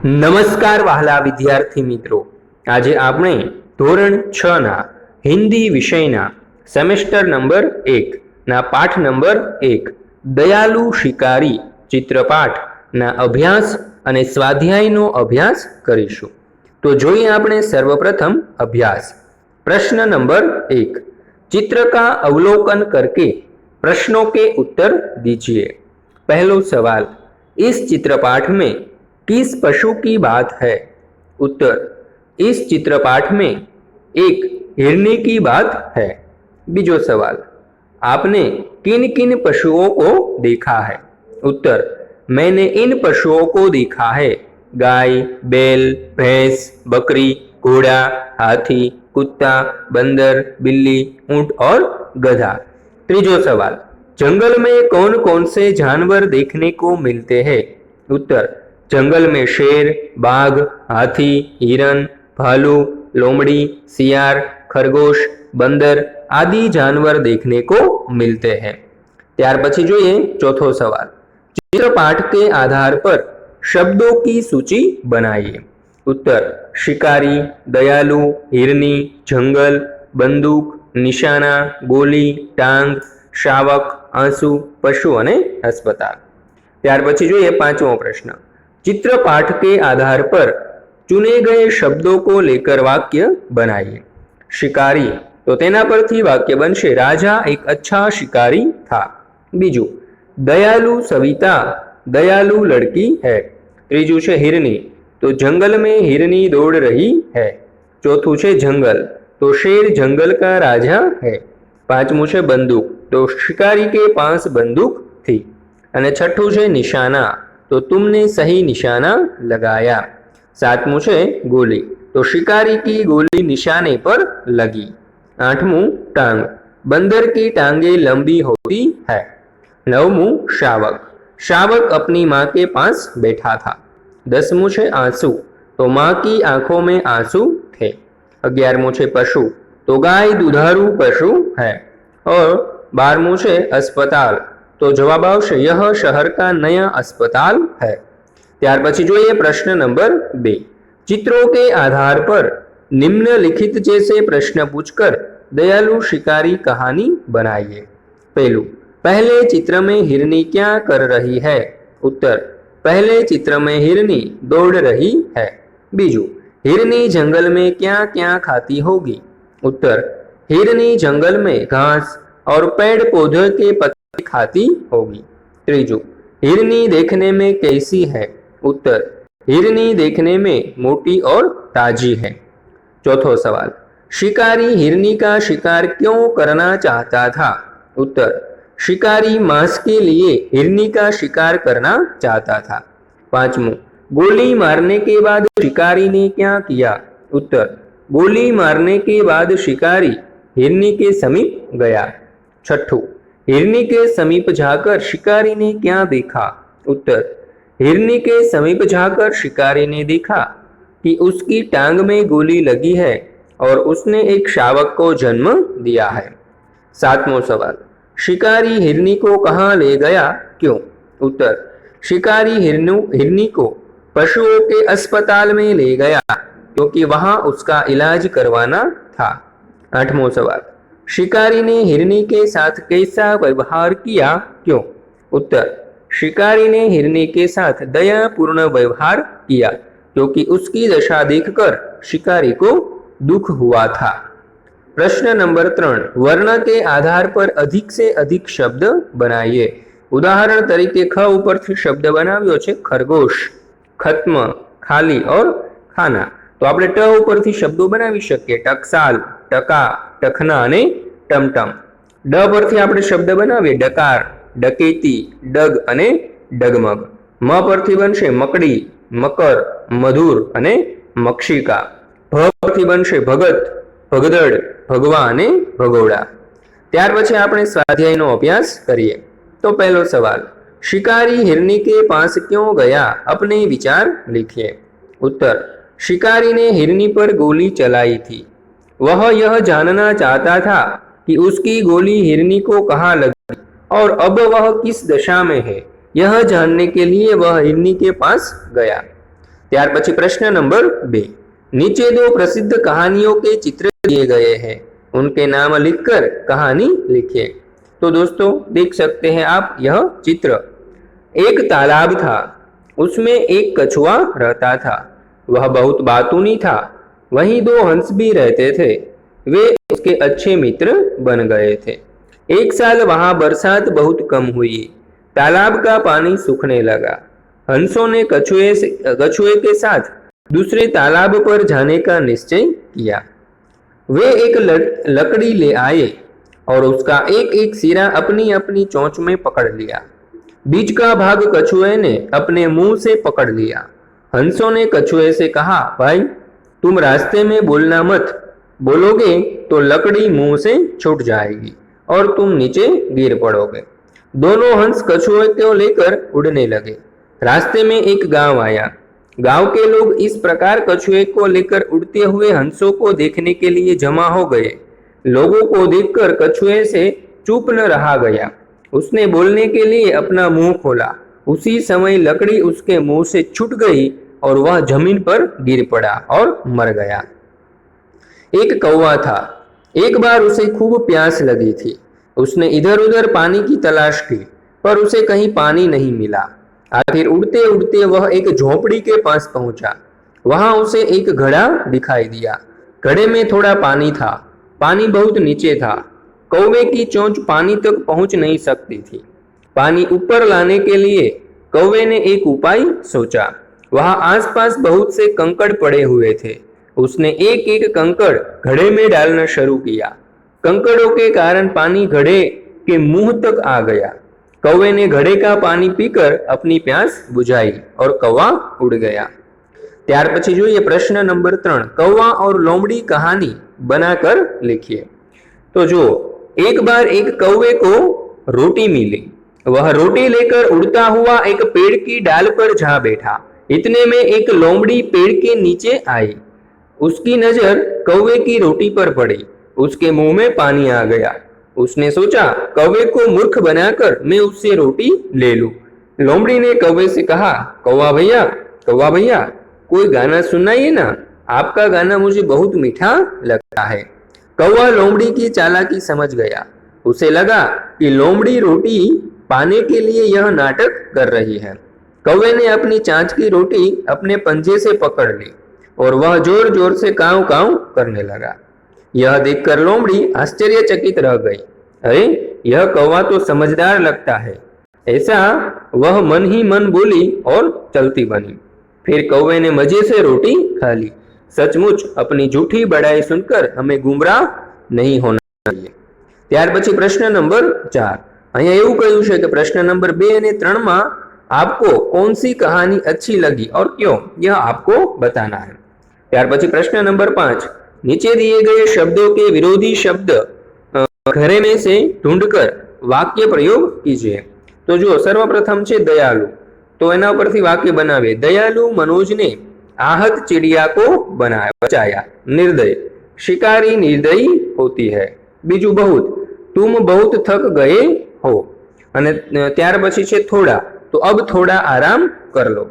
નમસ્કાર વહાલા વિદ્યાર્થી મિત્રો, આજે આપણે ધોરણ 6 ના હિન્દી વિષયના સેમેસ્ટર નંબર 1 ના પાઠ નંબર 1 દયાલુ શિકારી ચિત્રપાઠના અભ્યાસ અને સ્વાધ્યાયનો અભ્યાસ કરીશું। તો જોઈએ આપણે સર્વપ્રથમ અભ્યાસ। प्रश्न नंबर 1, चित्र का अवलोकन करके प्रश्नों के उत्तर दीजिए। पहलो सवाल, इस चित्रपाठ में किस पशु की बात है? उत्तर, इस चित्रपाठ में एक हिरनी की बात है। बीजो सवाल, आपने किन किन पशुओं को देखा है? उत्तर, मैंने इन पशुओं को देखा है, गाय, बैल, भैंस, बकरी, घोड़ा, हाथी, कुत्ता, बंदर, बिल्ली, ऊंट और गधा। तीजो सवाल, जंगल में कौन कौन से जानवर देखने को मिलते हैं? उत्तर, जंगल में शेर, बाघ, हाथी, हिरन, भालू, लोमड़ी, सियार, खरगोश, बंदर आदि जानवर देखने को मिलते हैं। त्यार पछी जोईए चौथो सवाल, चित्रपाठ के आधार पर शब्दों की सूची बनाइए। उत्तर, शिकारी, दयालु, हिरनी, जंगल, बंदूक, निशाना, गोली, टांग, शावक, आंसू, पशु और अस्पताल। त्यार पछी जोईए पांचमो प्रश्न, चित्रपाठ के आधार पर चुने गए शब्दों को लेकर वाक्य बनाइए। शिकारी, तो तेना परथी वाक्य बनशे, राजा एक अच्छा शिकारी था। बीजू, दयालु सविता दयालु लड़की है। त्रीजू छे हिरनी, तो जंगल में हिरनी दौड़ रही है। चौथू छे जंगल, तो शेर जंगल का राजा है। पांचमू छे बंदूक, तो शिकारी के पास बंदूक थी। अने छठू छे निशाना, तो तुमने सही निशाना लगाया। सातमू छे गोली, तो शिकारी की गोली निशाने पर लगी। आठमू टांग, बंदर की टांगे लंबी होती है। नवमू शावक, शावक अपनी माँ के पास बैठा था। 10मू छे आंसू, तो माँ की आंखों में आंसू थे। 11मू छे पशु, तो गाय दुधारू पशु है। और 12मू छे अस्पताल, तो जवाब आवशे यह शहर का नया अस्पताल है। त्यार पछी जोईए प्रश्न नंबर 2, चित्रों के आधार पर निम्नलिखित जैसे प्रश्न पूछकर दयालु शिकारी कहानी बनाइए। पहलू, पहले चित्र में हिरनी क्या कर रही है? उत्तर, पहले चित्र में हिरनी दौड़ रही है। बीजू, हिरनी जंगल में क्या क्या खाती होगी? उत्तर, हिरनी जंगल में घास और पेड़ पौधे के पत्ते खाती होगी। त्रीजू, हिरनी देखने में कैसी है? उत्तर, हिरनी देखने में मोटी और ताजी है। चौथो सवाल, शिकारी हिरनी का शिकार क्यों करना चाहता था? उत्तर, शिकारी मांस के लिए हिरनी का शिकार करना चाहता था। पांचमू, गोली मारने के बाद शिकारी ने क्या किया? उत्तर, गोली मारने के बाद शिकारी हिरनी के समीप गया। छठू, हिरनी के समीप जाकर शिकारी ने क्या देखा? उत्तर, हिरनी के समीप जाकर शिकारी ने देखा कि उसकी टांग में गोली लगी है और उसने एक शावक को जन्म दिया है। सातवां सवाल, शिकारी हिरनी को कहाँ ले गया, क्यों? उत्तर, शिकारी हिरनी को पशुओं के अस्पताल में ले गया क्योंकि वहां उसका इलाज करवाना था। आठवां सवाल, शिकारी ने हिरनी के साथ कैसा व्यवहार किया, क्यों? उत्तर, शिकारी ने हिरनी के साथ दयापूर्ण व्यवहार किया क्योंकि उसकी दशा देखकर शिकारी को दुख हुआ था। प्रश्न नंबर 3, वर्ण के आधार पर अधिक से अधिक शब्द बनाइए। उदाहरण तरीके ख उपरथी शब्द बनाव्यो छे खरगोश, खत्म, खाली और खाना। तो आपणे ट उपरथी शब्दों बनावी शकीए, टकसाल, टका, टखना अने टमटम। ड परथी आपणे शब्द बनावीए डकार, डकेती, डग अने डगमग। म परथी बनशे मकड़ी, मकर, मधुर अने मक्षिका। भ परथी बनशे भगत, भगदड़, भगवा अने भगोड़ा। त्यार पछी आपणे स्वाध्यायनो अभ्यास करीए। तो पहलो सवाल, शिकारी हिरनी के पास क्यों गया? अपने विचार लिखिए। उत्तर, शिकारी ने हिरनी पर गोली चलाई थी। वह यह जानना चाहता था कि उसकी गोली हिरनी को कहाँ लगी और अब वह किस दशा में है। यह जानने के लिए वह हिरनी के पास गया। ત્યાર પછી प्रश्न नंबर 2, नीचे दो प्रसिद्ध कहानियों के चित्र दिए गए हैं, उनके नाम लिखकर कहानी लिखिए। तो दोस्तों देख सकते हैं आप यह चित्र। एक तालाब था, उसमें एक कछुआ रहता था, वह बहुत बातूनी था। वहीं दो हंस भी रहते थे, वे उसके अच्छे मित्र बन गए थे। एक साल वहां बरसात बहुत कम हुई, तालाब का पानी सूखने लगा। हंसों ने कछुए के साथ दूसरे तालाब पर जाने का निश्चय किया। वे एक लकड़ी ले आए और उसका एक एक सिरा अपनी अपनी चोंच में पकड़ लिया। बीच का भाग कछुए ने अपने मुंह से पकड़ लिया। हंसों ने कछुए से कहा, भाई तुम रास्ते में बोलना मत, बोलोगे तो लकड़ी मुंह से छूट जाएगी और तुम नीचे गिर पड़ोगे। दोनों हंस कछुए को लेकर उड़ने लगे। रास्ते में एक गांव आया। गांव के लोग इस प्रकार कछुए को लेकर उड़ते हुए हंसों को देखने के लिए जमा हो गए। लोगों को देखकर कछुए से चुप न रहा गया। उसने बोलने के लिए अपना मुंह खोला। उसी समय लकड़ी उसके मुंह से छूट गई और वह जमीन पर गिर पड़ा और मर गया। एक कौवा था। एक बार उसे खूब प्यास लगी थी। उसने इधर उधर पानी की तलाश की, पर उसे कहीं पानी नहीं मिला। आखिर उड़ते उड़ते वह एक झोपड़ी के पास पहुंचा। वहां उसे एक घड़ा दिखाई दिया। घड़े में थोड़ा पानी था, पानी बहुत नीचे था। कौवे की चोंच पानी तक पहुंच नहीं सकती थी। पानी ऊपर लाने के लिए कौवे ने एक उपाय सोचा। वहां आसपास बहुत से कंकड़ पड़े हुए थे। उसने एक एक कंकड़ घड़े में डालना शुरू किया। कंकड़ों के कारण पानी घड़े के मुंह तक आ गया। कौवे ने घड़े का पानी पीकर अपनी प्यास बुझाई और कौवा उड़ गया। ત્યાર પછી જોઈએ પ્રશ્ન નંબર 3, कौवा और लोमड़ी कहानी बनाकर लिखिए। तो जो एक बार एक कौवे को रोटी मिली। वह रोटी लेकर उड़ता हुआ एक पेड़ की डाल पर जा बैठा। इतने में एक लोमड़ी पेड़ के नीचे आई। उसकी नजर कौवे की रोटी पर पड़ी। उसके मुंह में पानी आ गया। उसने सोचा, कौवे को मूर्ख बनाकर मैं उससे रोटी ले लूं। लोमड़ी ने कौवे से कहा, कौवा भैया कोई गाना सुनाइए ना, आपका गाना मुझे बहुत मीठा लगता है। कौवा लोमड़ी की चालाकी समझ गया। उसे लगा कि लोमड़ी रोटी पाने के लिए यह नाटक कर रही है। कौवे ने अपनी चांच की रोटी अपने पंजे से पकड़ ली और वह जोर जोर से काव काव करने लगा। यह देखकर लोमड़ी आश्चर्यचकित रह गई। अरे, यह कौवा तो समझदार लगता है। ऐसा वह मन ही मन बोली और चलती बनी। फिर कौवे ने मजे से रोटी खा ली। सचमुच अपनी झूठी बड़ाई सुनकर हमें गुमराह नहीं होना चाहिए। ત્યાર પછી પ્રશ્ન નંબર 4, અહીંયા એવું કહ્યું છે કે પ્રશ્ન નંબર 2 અને 3 માં आपको कौन सी कहानी अच्छी लगी और क्यों, यह आपको बताना है। ત્યાર પછી પ્રશ્न नंबर 5, नीचे दिए गए शब्दों के विरोधी शब्द घरे में से ढूंढकर वाक्य प्रयोग कीजिए। तो जो सर्वप्रथम છે दयालु, तो एना परथी वाक्य बनावे। दयालु मनोज ने आहत चिड़िया को बचाया। निर्दय, शिकारी निर्दयी होती है। बीजू बहुत, तुम बहुत थक गए हो। અને ત્યાર પછી છે થોડા, तो अब थोड़ा आराम कर लो।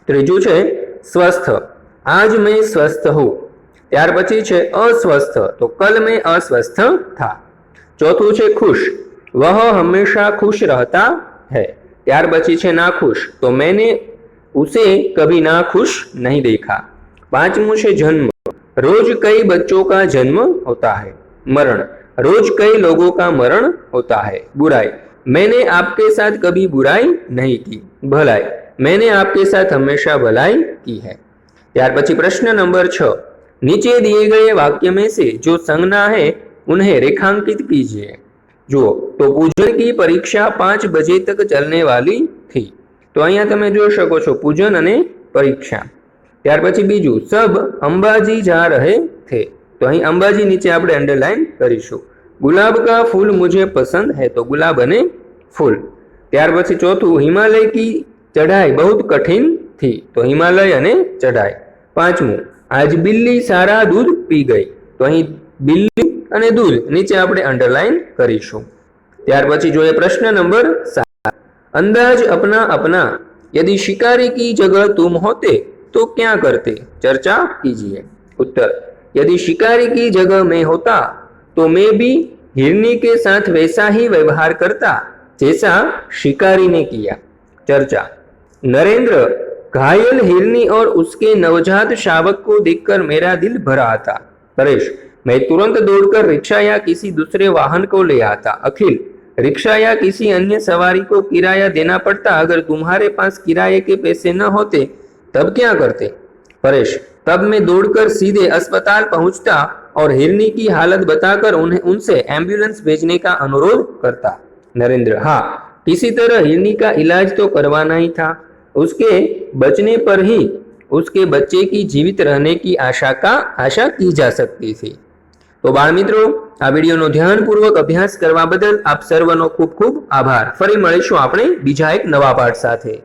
ત્રીજું છે स्वस्थ, आज मैं स्वस्थ हूँ। ત્યાર પછી છે अस्वस्थ, तो कल मैं अस्वस्थ था। चौथું છે खुश, वह हमेशा खुश रहता है। ત્યાર પછી છે नाखुश, तो मैंने उसे कभी नाखुश नहीं देखा। पांचवुं છે जन्म, रोज कई बच्चों का जन्म होता है। मरण, रोज कई लोगों का मरण होता है। बुराई, मैंने आपके साथ कभी बुराई नहीं की। भलाई, मैंने आपके साथ हमेशा भलाई की है। ત્યાર પછી प्रश्न नंबर 6, नीचे दिए गए वाक्य में से जो संज्ञा है उन्हें रेखांकित कीजिए। जो तो पूजन की परीक्षा 5 बजे तक चलने वाली थी। तो अहींया तमे जोई शको छो पूजन अने परीक्षा। ત્યાર પછી बीजू, सब अंबाजी जा रहे थे। तो अहीं अंबाजी नीचे आपणे अंडरलाइन करीशुं। गुलाब का फूल मुझे पसंद है, तो गुलाब अने फूल। ત્યાર પછી चौथુं, हिमालय की चढ़ाई बहुत कठिन थी, तो हिमालय अने चढ़ाई। पांचमું, आज बिल्ली सारा दूध पी गई। तो अहीं बिल्ली अने दूध नीचे आपणे अंडरलाइन करीशुं। ત્યાર પછી જોઈએ प्रश्न नंबर 7, अंदाज अपना अपना, यदि शिकारी की जगह तुम होते तो क्या करते? चर्चा कीजिए। उत्तर, यदि शिकारी की जगह मैं होता तो मैं भी हिरनी के साथ वैसा ही व्यवहार करता जैसा शिकारी ने किया। चर्चा। नरेंद्र, घायल हिरनी और उसके नवजात शावक को देखकर मेरा दिल भरा आता। परेश, मैं तुरंत दौड़कर रिक्शा या किसी दूसरे वाहन को ले आता। अखिल, रिक्शा या किसी अन्य सवारी को किराया देना पड़ता। अगर तुम्हारे पास किराए के पैसे न होते तब क्या करते? परेश, तब मैं दौड़कर सीधे अस्पताल पहुंचता और हिरनी की हालत बताकर उन्हें उनसे एम्बुलेंस भेजने का अनुरोध करता। नरेंद्र, हाँ, किसी तरह हिरनी का इलाज तो करवाना ही था। उसके बचने पर ही उसके बच्चे की जीवित रहने की आशा की जा सकती थी। तो बाळ મિત્રો, આ વિડીયોનો ધ્યાનપૂર્વક અભ્યાસ કરવા બદલ આપ સર્વનો ખૂબ ખૂબ આભાર। ફરી મળીશું આપણે બીજા એક નવા પાઠ સાથે।